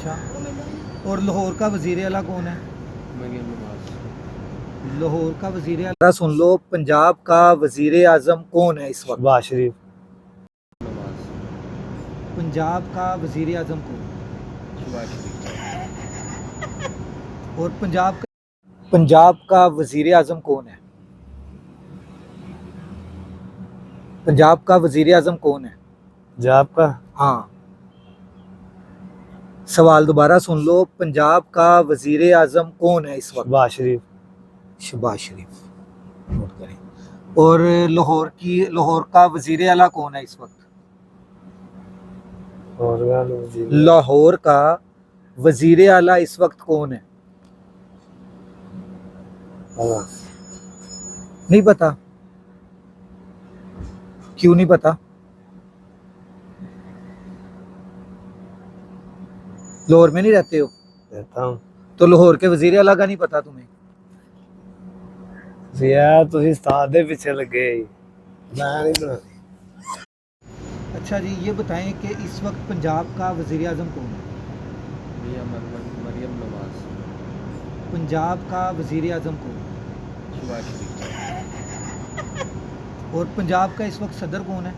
अच्छा, और लाहौर का वज़ीर आला कौन है? मरियम नवाज। लाहौर का वज़ीर आला सुन लो। पंजाब का वज़ीर आज़म कौन है इस वक्त? शहबाज शरीफ। नवाज। पंजाब का वज़ीर आज़म कौन? शहबाज शरीफ। और पंजाब का वज़ीर आज़म कौन है? पंजाब का वज़ीर आज़म कौन है? पंजाब का हाँ, सवाल दोबारा सुन लो। पंजाब का वज़ीर आज़म कौन है इस वक्त? शहबाज शरीफ। शहबाज शरीफ, नोट करें। और लाहौर का वज़ीर आला कौन है इस वक्त? लाहौर का वज़ीर आला इस वक्त कौन है? नहीं पता? क्यों नहीं पता? लाहौर में नहीं रहते हो रहता हूँ तो लाहौर के वज़ीर आला का नहीं पता तुम्हें? यार तुम उस्ताद दे पीछे लगे मैं नहीं बना। अच्छा जी, ये बताएं कि इस वक्त पंजाब का वज़ीर आज़म कौन है? मरियम नवाज। पंजाब का वज़ीर आज़म कौन है? शहबाज शरीफ। और पंजाब का इस वक्त सदर कौन है?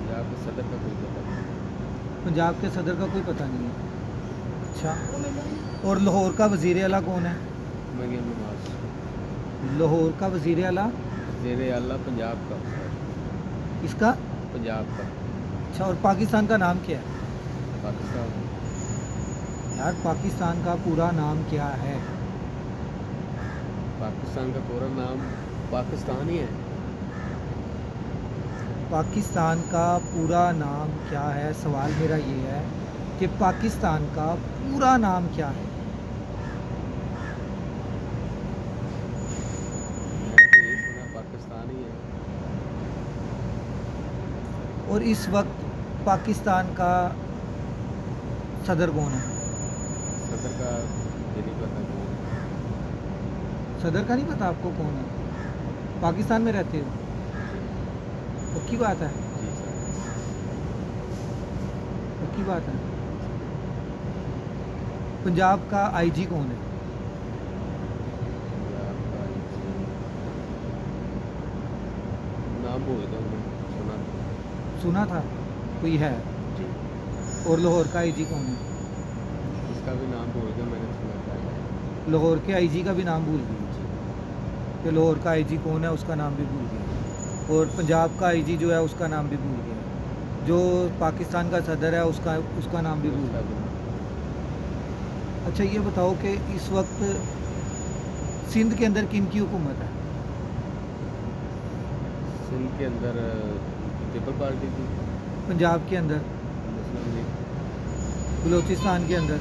पंजाब के सदर का कोई पता नहीं। पंजाब के सदर का कोई पता नहीं है। अच्छा, और लाहौर का वज़ीर आला कौन है? मरियम नवाज। लाहौर का वज़ीर आला वज़ीर आला पंजाब का। इसका? पंजाब का। अच्छा, और पाकिस्तान का नाम क्या है? पाकिस्तान। यार, पाकिस्तान का पूरा नाम क्या है? पाकिस्तान का पूरा नाम पाकिस्तान ही है। पाकिस्तान का पूरा नाम क्या है? सवाल मेरा ये है कि पाकिस्तान का पूरा नाम क्या है? मैंने तो यही सुना पाकिस्तान ही है। और इस वक्त पाकिस्तान का सदर कौन है? सदर का ये नहीं पता कौन है। सदर का नहीं पता आपको कौन है? पाकिस्तान में रहते हो? पक्की बात है? जी सर। पक्की बात है? पंजाब का आईजी कौन है? पंजाब का नाम भूल गया मैं, सुना था। सुना था कोई है? जी। और लाहौर का आईजी कौन है? इसका भी नाम भूल गया, मैंने सुना था। लाहौर के आईजी का भी नाम भूल गई कि लाहौर का आईजी कौन है, उसका नाम भी भूल गया। और पंजाब का आईजी जो है उसका नाम भी भूल गया। जो पाकिस्तान का सदर है उसका नाम भी भूल गया। अच्छा, ये बताओ कि इस वक्त सिंध के अंदर किन की हुकूमत है? सिंध के अंदर पीपल पार्टी थी। पंजाब के अंदर? मुस्लिम लीग। बलूचिस्तान के अंदर?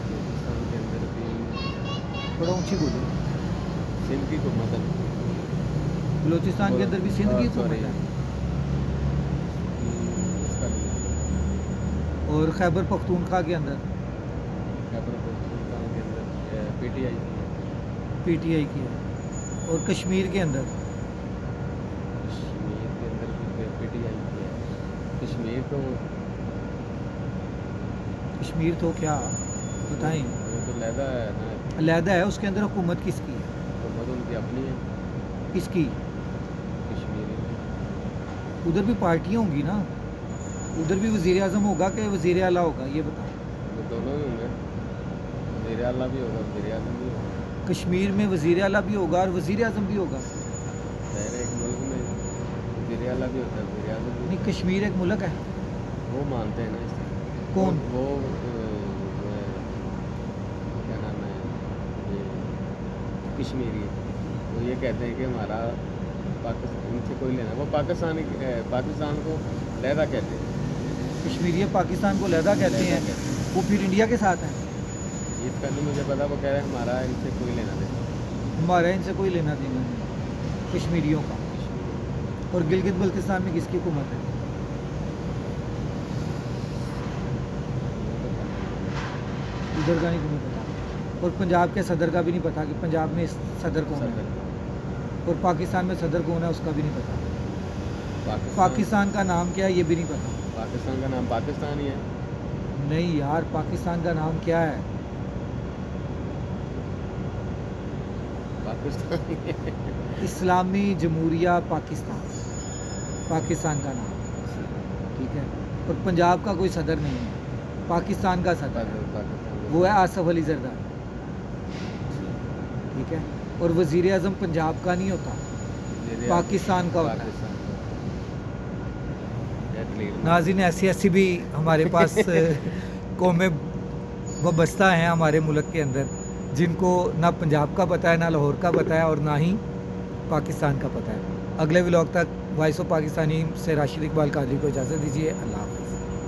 पाकिस्तान के अंदर भी थोड़ा ऊंची बोलो। सिंध की हुकूमत है। बलूचिस्तान के अंदर भी सिंध की हुकूमत है। इसका नहीं। और खैबर पख्तूनख्वा के अंदर? खैबर पख्तूनख्वा के अंदर पीटीआई पीटीआई की है। और कश्मीर के अंदर? कश्मीर के अंदर भी पीटीआई की है। कश्मीर तो क्या बताएं? वो तो लहदा है ना। अलहदा है, उसके अंदर हुकूमत किसकी है? हुकूमत उनकी अपनी है। किसकी? कश्मीरी। उधर भी पार्टियाँ होंगी ना, उधर भी वज़ीर आज़म होगा कि वज़ीर आला होगा, ये बताओ। वो दोनों ही होंगे। वज़ीर आला भी होगा, वज़ीर आज़म भी होगा। कश्मीर में वज़ीर आला भी होगा और वज़ीर आज़म भी होगा? खैर एक मुल्क में वज़ीर आला भी होता है, वज़ीर आज़म भी। नहीं, कश्मीर एक मुल्क है। वो मानते हैं ना इसे। कौन? वो क्या नाम है ये कश्मीरी है। वो ये कहते हैं कि हमारा पाकिस्तान से कोई लेना, वो पाकिस्तान को लहदा कहते हैं। कश्मीरी पाकिस्तान को अलहदा कहते हैं, वो फिर इंडिया के साथ हैं। इसका नहीं मुझे पता। वो कह रहे हैं हमारा इनसे कोई लेना देना। हमारा इनसे कोई लेना देना नहीं कश्मीरियों का। और गिलगित बल्तिस्तान में किसकी हुकूमत है? उधर का नहीं पता। और पंजाब के सदर का भी नहीं पता कि पंजाब में सदर कौन है। और पाकिस्तान में सदर कौन है उसका भी नहीं पता। पाकिस्तान का नाम क्या है ये भी नहीं पता। पाकिस्तान का नाम पाकिस्तान ही है। नहीं यार, पाकिस्तान का नाम क्या है? पाकिस्तान इस्लामी जमहूरिया पाकिस्तान, पाकिस्तान का नाम, ठीक है। और पंजाब का कोई सदर नहीं है, पाकिस्तान का सदर है, पाकिस्तान वो है आसफ अली जरदारी, ठीक है। और वज़ीर आज़म पंजाब का नहीं होता, पाकिस्तान का होता है। नाज़रीन, ऐसी ऐसी भी हमारे पास कौमें वबस्ता हैं हमारे मुल्क के अंदर, जिनको ना पंजाब का पता है, ना लाहौर का पता है, और ना ही पाकिस्तान का पता है। अगले व्लॉग तक वॉइस ऑफ पाकिस्तानी से राशिद इकबाल कादरी को इजाज़त दीजिए। अल्लाह हाफ़िज़।